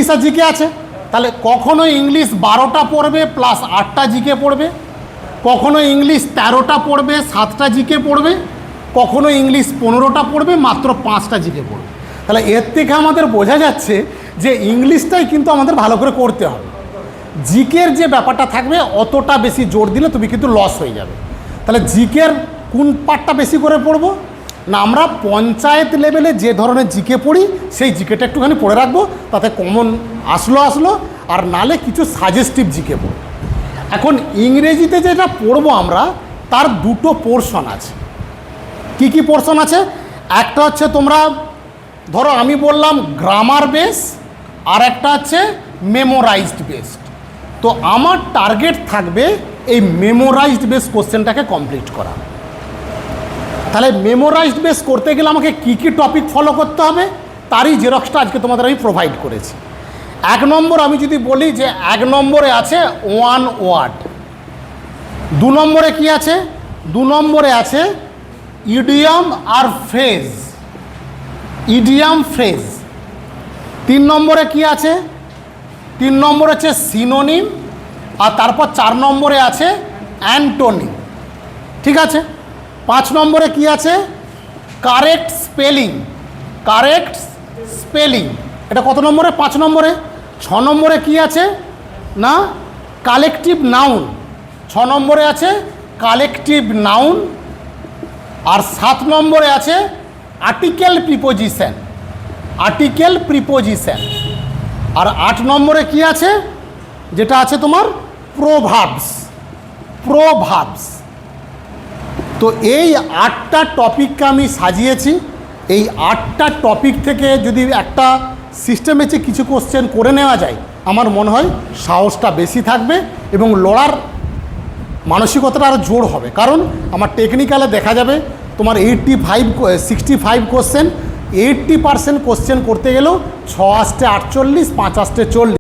English আর GK আছে, তাহলে কখনো ইংলিশ 12টা পড়বে প্লাস 8টা জিকে পড়বে, কখনো ইংলিশ 13টা পড়বে 7টা জিকে পড়বে, কখনো ইংলিশ 15টা পড়বে মাত্র 5টা জিকে পড়বে। তাহলে এর থেকে আমাদের বোঝা যাচ্ছে যে ইংলিশটাই কিন্তু আমাদের ভালো করে করতে হবে। জিকের যে ব্যাপারটা থাকবে অতটা বেশি জোর দিলে তুমি কিন্তু লস হয়ে যাবে। তাহলে জিকের কোন পার্টটা বেশি করে পড়বো না, আমরা পঞ্চায়েত লেভেলে যে ধরনের জিকে পড়ি সেই জিকেটা একটুখানি পড়ে রাখবো, তাতে কমন আসলো, আর নালে কিছু সাজেস্টিভ জিকে পড়বো। এখন ইংরেজিতে যেটা পড়বো আমরা, তার দুটো পোর্শন আছে। কি কি পোর্শন আছে? একটা হচ্ছে তোমরা ধরো আমি বললাম গ্রামার বেস, আর একটা হচ্ছে মেমোরাইজড বেসড। তো আমার টার্গেট থাকবে এই মেমোরাইজড বেস কোশ্চেনটাকে কমপ্লিট করা। তাহলে মেমোরাইজড বেস করতে গেলে আমাকে কি কি টপিক ফলো করতে হবে তারই জেরক্সটা আজকে তোমাদের আমি প্রোভাইড করেছি। 1 নম্বর আমি যদি বলি যে 1 নম্বরে আছে ওয়ান ওয়ার্ড। 2 নম্বরে কি আছে? 2 নম্বরে আছে ইডিয়াম আর ফ্রেজ, ইডিয়াম ফ্রেজ। 3 নম্বরে কি আছে? 3 নম্বরে হচ্ছে সিনোনিম, আর তারপর 4 নম্বরে আছে অ্যান্টোনিম। ঠিক আছে। 5 নম্বরে কি আছে? Correct spelling, correct spelling. এটা কত নম্বরে? 5 নম্বরে। 6 নম্বরে কি আছে না কালেকটিভ নাউন, 6 নম্বরে আছে কালেকটিভ নাউন। আর 7 নম্বরে আছে আর্টিকেল প্রিপোজিশন, আর্টিকেল প্রিপোজিশন। আর 8 নম্বরে কি আছে? যেটা আছে তোমার প্রোভার্বস, প্রোভার্বস। তো এই 8টা টপিককে আমি সাজিয়েছি। এই 8টা টপিক থেকে যদি একটা সিস্টেমেটিক কিছু কোশ্চেন করে নেওয়া যায়, আমার মনে হয় সাহসটা বেশি থাকবে এবং লড়ার মানসিকতাটা আরও জোর হবে। কারণ আমার টেকনিক্যালে দেখা যাবে তোমার 65 কোশ্চেন, 80% কোশ্চেন করতে গেলেও 6 আসতে 48, 5 আসতে 40।